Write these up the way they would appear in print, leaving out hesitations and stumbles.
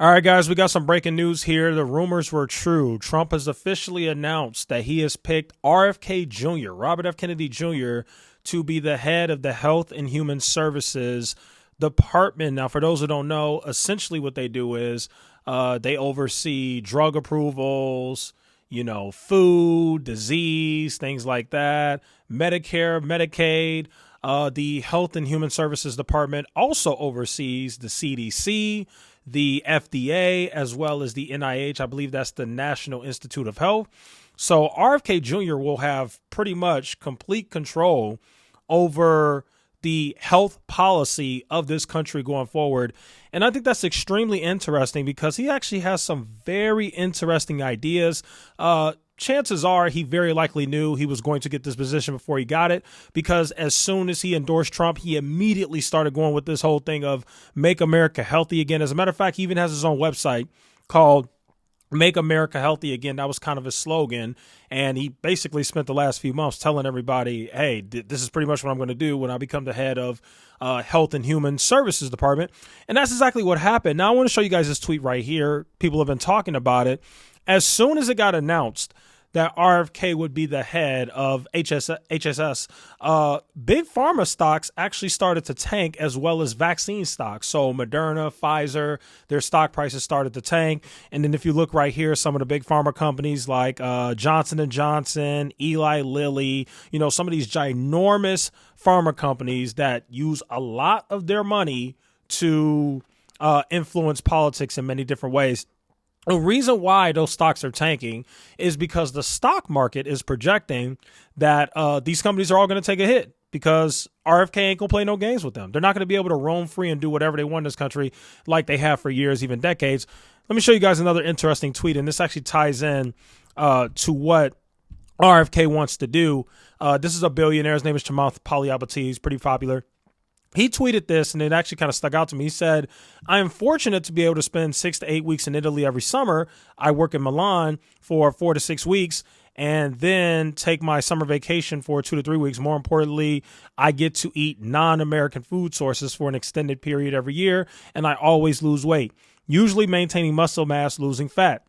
All right, guys, we got some breaking news here. The rumors were true. Trump has officially announced that he has picked RFK Jr., Robert F. Kennedy Jr., to be the head of the Health and Human Services Department. Now, for those who don't know, essentially what they do is they oversee drug approvals, food, disease, things like that, Medicare, Medicaid. The Health and Human Services Department also oversees the CDC, the FDA, as well as the NIH. I believe that's the National Institute of Health. So RFK Jr. will have pretty much complete control over the health policy of this country going forward. And I think that's extremely interesting because he actually has some very interesting ideas. Chances are he very likely knew he was going to get this position before he got it, because as soon as he endorsed Trump, he immediately started going with this whole thing of make America healthy again. As a matter of fact, he even has his own website called Make America Healthy Again. That was kind of his slogan. And he basically spent the last few months telling everybody, hey, this is pretty much what I'm going to do when I become the head of Health and Human Services Department. And that's exactly what happened. Now, I want to show you guys this tweet right here. People have been talking about it. As soon as it got announced that RFK would be the head of HHS, big pharma stocks actually started to tank, as well as vaccine stocks. So Moderna, Pfizer, their stock prices started to tank. And then if you look right here, some of the big pharma companies like Johnson & Johnson, Eli Lilly, some of these ginormous pharma companies that use a lot of their money to influence politics in many different ways. The reason why those stocks are tanking is because the stock market is projecting that these companies are all going to take a hit because RFK ain't going to play no games with them. They're not going to be able to roam free and do whatever they want in this country like they have for years, even decades. Let me show you guys another interesting tweet, and this actually ties in to what RFK wants to do. This is a billionaire. His name is Chamath Palihapitiya. He's pretty popular. He tweeted this, and it actually kind of stuck out to me. He said, I am fortunate to be able to spend 6 to 8 weeks in Italy every summer. I work in Milan for 4 to 6 weeks and then take my summer vacation for 2 to 3 weeks. More importantly, I get to eat non-American food sources for an extended period every year, and I always lose weight, usually maintaining muscle mass, losing fat.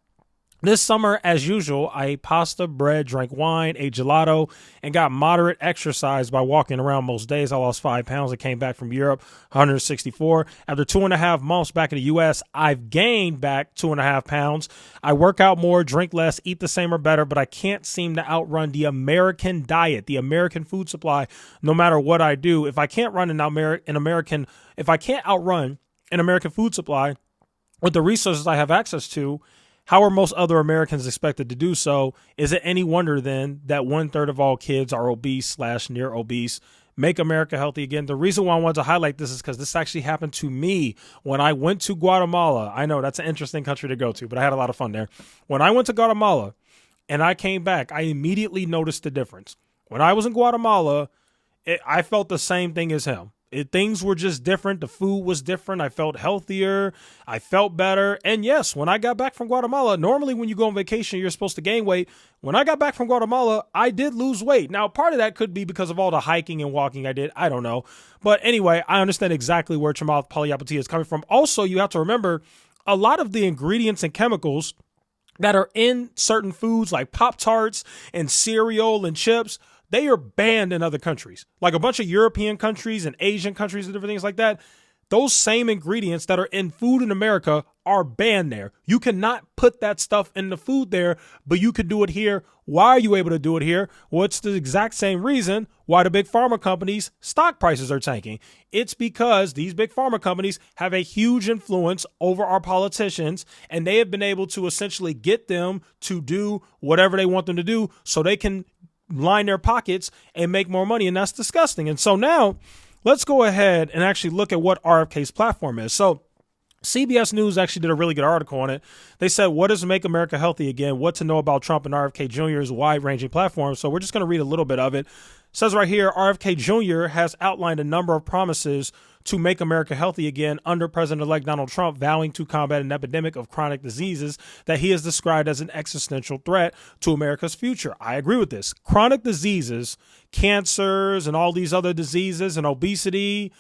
This summer, as usual, I ate pasta, bread, drank wine, ate gelato, and got moderate exercise by walking around most days. I lost 5 pounds. I came back from Europe, 164. After 2.5 months back in the U.S., I've gained back 2.5 pounds. I work out more, drink less, eat the same or better, but I can't seem to outrun the American diet, the American food supply, no matter what I do. If I can't outrun an American food supply with the resources I have access to, how are most other Americans expected to do so? Is it any wonder then that 1/3 of all kids are obese / near obese? Make America Healthy Again. The reason why I wanted to highlight this is because this actually happened to me when I went to Guatemala. I know that's an interesting country to go to, but I had a lot of fun there. When I went to Guatemala and I came back, I immediately noticed the difference. When I was in Guatemala, I felt the same thing as him. Things were just different. The food was different. I felt healthier. I felt better. And yes, when I got back from Guatemala, normally when you go on vacation, you're supposed to gain weight. When I got back from Guatemala, I did lose weight. Now, part of that could be because of all the hiking and walking I did. I don't know. But anyway, I understand exactly where Chamath Palihapitiya is coming from. Also, you have to remember a lot of the ingredients and chemicals that are in certain foods like Pop-Tarts and cereal and chips, they are banned in other countries, like a bunch of European countries and Asian countries and different things like that. Those same ingredients that are in food in America are banned there. You cannot put that stuff in the food there, but you can do it here. Why are you able to do it here? Well, it's the exact same reason why the big pharma companies' stock prices are tanking. It's because these big pharma companies have a huge influence over our politicians, and they have been able to essentially get them to do whatever they want them to do so they can line their pockets and make more money. And that's disgusting. And so now let's go ahead and actually look at what RFK's platform is. So CBS News actually did a really good article on it. They said, what does Make America Healthy Again? What to know about Trump and RFK Jr.'s wide-ranging platform. So we're just going to read a little bit of it. It says right here, RFK Jr. has outlined a number of promises to make America healthy again under President-elect Donald Trump, vowing to combat an epidemic of chronic diseases that he has described as an existential threat to America's future. I agree with this. Chronic diseases, cancers, and all these other diseases and obesity,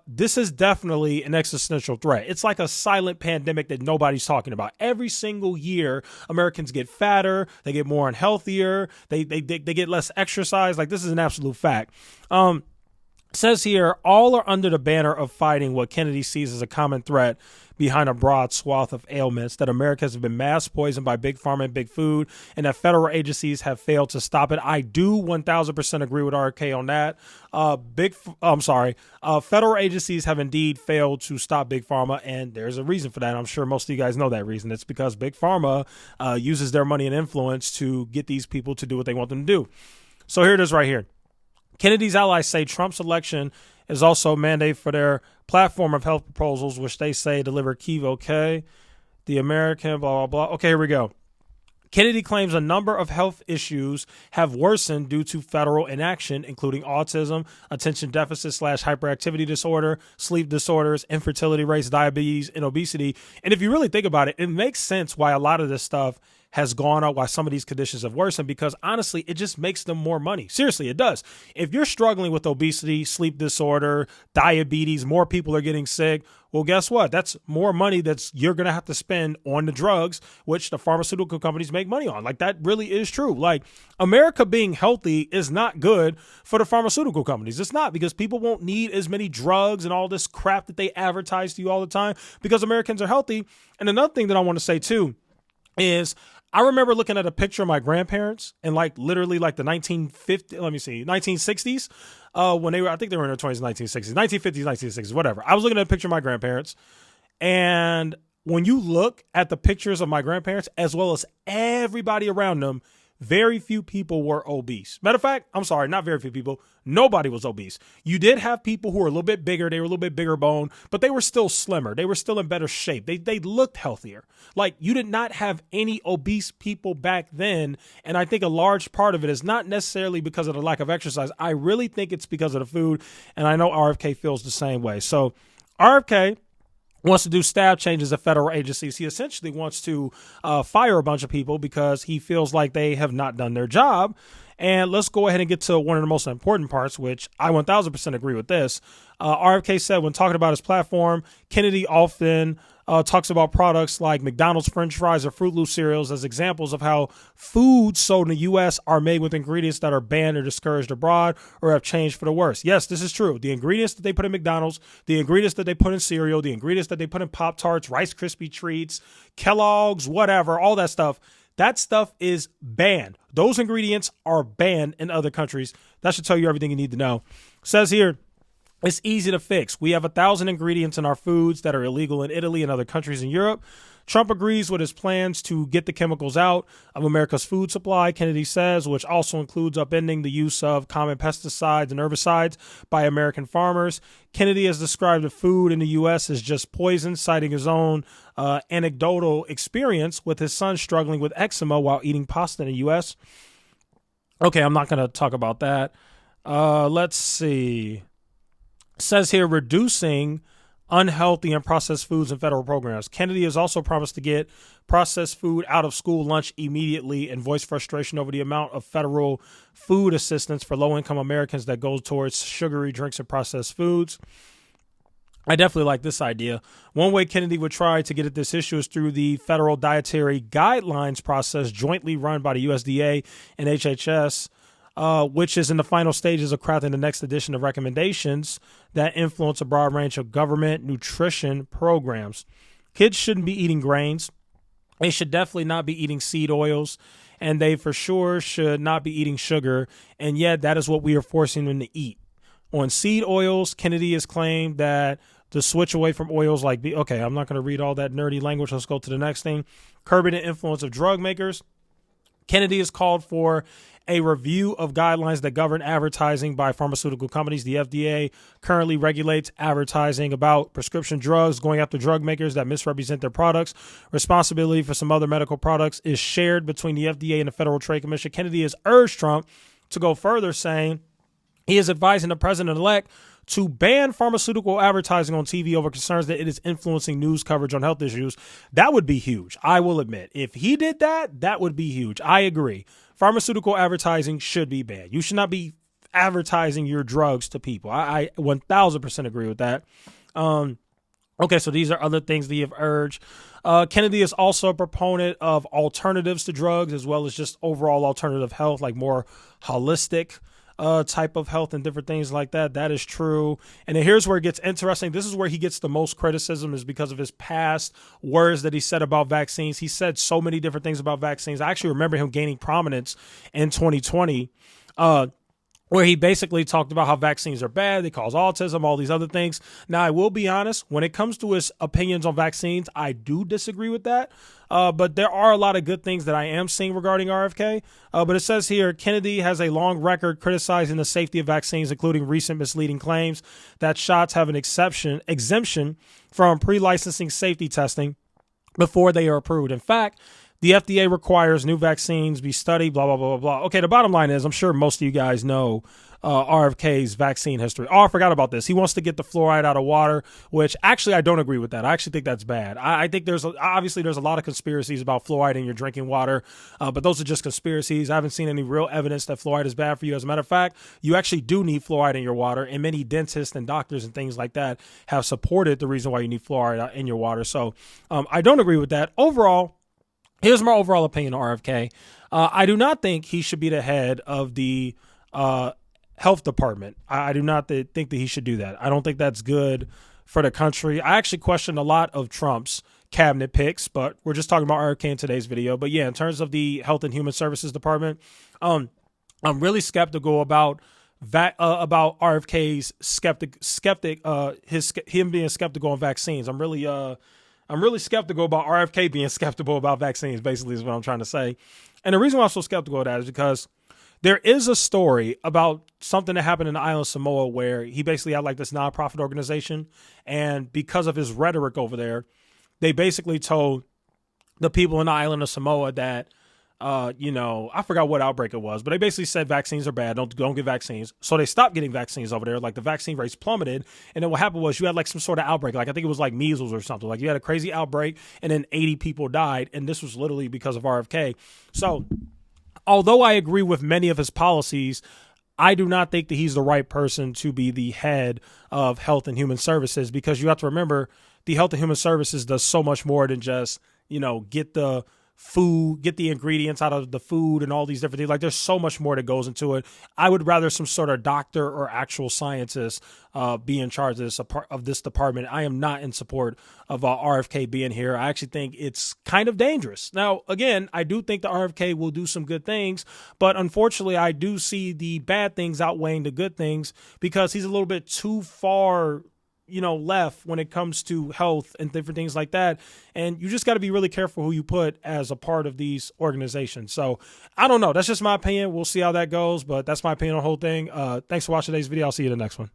this is definitely an existential threat. It's like a silent pandemic that nobody's talking about. Every single year, Americans get fatter, they get more unhealthier, they get less exercise. Like, this is an absolute fact. Says here, all are under the banner of fighting what Kennedy sees as a common threat behind a broad swath of ailments, that Americans have been mass poisoned by big pharma and big food, and that federal agencies have failed to stop it. I do 1000% agree with RFK on that. Federal agencies have indeed failed to stop big pharma, and there's a reason for that. I'm sure most of you guys know that reason. It's because big pharma uses their money and influence to get these people to do what they want them to do. So here it is right here. Kennedy's allies say Trump's election is also a mandate for their platform of health proposals, which they say deliver key, okay, the American, blah, blah, blah. Okay, here we go. Kennedy claims a number of health issues have worsened due to federal inaction, including autism, attention deficit / hyperactivity disorder, sleep disorders, infertility rates, diabetes, and obesity. And if you really think about it, it makes sense why a lot of this stuff has gone up, why some of these conditions have worsened, because honestly, it just makes them more money. Seriously, it does. If you're struggling with obesity, sleep disorder, diabetes, more people are getting sick. Well, guess what? That's more money you're going to have to spend on the drugs, which the pharmaceutical companies make money on. Like, that really is true. Like, America being healthy is not good for the pharmaceutical companies. It's not, because people won't need as many drugs and all this crap that they advertise to you all the time because Americans are healthy. And another thing that I want to say too is, I remember looking at a picture of my grandparents in literally the 1960s, when I think they were in their 20s, 1960s, 1950s, 1960s, whatever. I was looking at a picture of my grandparents, and when you look at the pictures of my grandparents, as well as everybody around them, very few people were obese. Matter of fact, I'm sorry, not very few people. Nobody was obese. You did have people who were a little bit bigger. They were a little bit bigger bone, but they were still slimmer. They were still in better shape. They looked healthier. Like, you did not have any obese people back then. And I think a large part of it is not necessarily because of the lack of exercise. I really think it's because of the food. And I know RFK feels the same way. So RFK wants to do staff changes at federal agencies. He essentially wants to fire a bunch of people because he feels like they have not done their job. And let's go ahead and get to one of the most important parts, which I 1000% agree with this. RFK said when talking about his platform, Kennedy often talks about products like McDonald's French fries or Fruit Loop cereals as examples of how foods sold in the U.S. are made with ingredients that are banned or discouraged abroad or have changed for the worse. Yes, this is true. The ingredients that they put in McDonald's, the ingredients that they put in cereal, the ingredients that they put in Pop-Tarts, Rice Krispie treats, Kellogg's, whatever, all that stuff is banned. Those ingredients are banned in other countries. That should tell you everything you need to know. Says here, it's easy to fix. We have 1,000 ingredients in our foods that are illegal in Italy and other countries in Europe. Trump agrees with his plans to get the chemicals out of America's food supply, Kennedy says, which also includes upending the use of common pesticides and herbicides by American farmers. Kennedy has described the food in the U.S. as just poison, citing his own anecdotal experience with his son struggling with eczema while eating pasta in the U.S. Okay, I'm not going to talk about that. Let's see. It says here, reducing unhealthy and processed foods in federal programs. Kennedy has also promised to get processed food out of school lunch immediately and voiced frustration over the amount of federal food assistance for low-income Americans that goes towards sugary drinks and processed foods. I definitely like this idea. One way Kennedy would try to get at this issue is through the federal dietary guidelines process jointly run by the USDA and HHS, which is in the final stages of crafting the next edition of recommendations that influence a broad range of government nutrition programs. Kids shouldn't be eating grains. They should definitely not be eating seed oils, and they for sure should not be eating sugar, and yet that is what we are forcing them to eat. On seed oils, Kennedy has claimed that the switch away from oils like, okay, I'm not going to read all that nerdy language. Let's go to the next thing. Curbing the influence of drug makers. Kennedy has called for a review of guidelines that govern advertising by pharmaceutical companies. The FDA currently regulates advertising about prescription drugs, going after drug makers that misrepresent their products. Responsibility for some other medical products is shared between the FDA and the Federal Trade Commission. Kennedy has urged Trump to go further, saying he is advising the president-elect to ban pharmaceutical advertising on TV over concerns that it is influencing news coverage on health issues. That would be huge, I will admit. If he did that, that would be huge. I agree. Pharmaceutical advertising should be banned. You should not be advertising your drugs to people. I 1000% agree with that. Okay, so these are other things that you have urged. Kennedy is also a proponent of alternatives to drugs, as well as just overall alternative health, like more holistic type of health and different things like that. That is true. And then here's where it gets interesting. This is where he gets the most criticism, is because of his past words that he said about vaccines. He said so many different things about vaccines. I actually remember him gaining prominence in 2020. Where he basically talked about how vaccines are bad, they cause autism, all these other things. Now, I will be honest, when it comes to his opinions on vaccines, I do disagree with that. But there are a lot of good things that I am seeing regarding RFK. But it says here, Kennedy has a long record criticizing the safety of vaccines, including recent misleading claims that shots have an exemption from pre-licensing safety testing before they are approved. In fact, the FDA requires new vaccines be studied, blah, blah, blah, blah, blah. Okay, the bottom line is, I'm sure most of you guys know RFK's vaccine history. Oh, I forgot about this. He wants to get the fluoride out of water, which actually I don't agree with that. I actually think that's bad. I think obviously there's a lot of conspiracies about fluoride in your drinking water, but those are just conspiracies. I haven't seen any real evidence that fluoride is bad for you. As a matter of fact, you actually do need fluoride in your water, and many dentists and doctors and things like that have supported the reason why you need fluoride in your water. So I don't agree with that. Overall, here's my overall opinion on RFK. I do not think he should be the head of the health department. I do not think that he should do that. I don't think that's good for the country. I actually questioned a lot of Trump's cabinet picks, but we're just talking about RFK in today's video. But yeah, in terms of the Health and Human Services Department, I'm really skeptical about RFK's him being skeptical on vaccines. I'm really skeptical about RFK being skeptical about vaccines, basically, is what I'm trying to say. And the reason why I'm so skeptical of that is because there is a story about something that happened in the island of Samoa where he basically had like this nonprofit organization. And because of his rhetoric over there, they basically told the people in the island of Samoa that, I forgot what outbreak it was, but they basically said vaccines are bad. Don't get vaccines. So they stopped getting vaccines over there. Like the vaccine rates plummeted. And then what happened was you had like some sort of outbreak. Like I think it was like measles or something. Like you had a crazy outbreak and then 80 people died. And this was literally because of RFK. So although I agree with many of his policies, I do not think that he's the right person to be the head of Health and Human Services, because you have to remember the Health and Human Services does so much more than just, get the food, get the ingredients out of the food and all these different things. Like there's so much more that goes into it. I would rather some sort of doctor or actual scientist be in charge of this department. I am not in support of RFK being here. I actually think it's kind of dangerous. Now, again, I do think the RFK will do some good things, but unfortunately I do see the bad things outweighing the good things because he's a little bit too far left when it comes to health and different things like that. And you just got to be really careful who you put as a part of these organizations. So I don't know. That's just my opinion. We'll see how that goes, but that's my opinion on the whole thing. Thanks for watching today's video. I'll see you in the next one.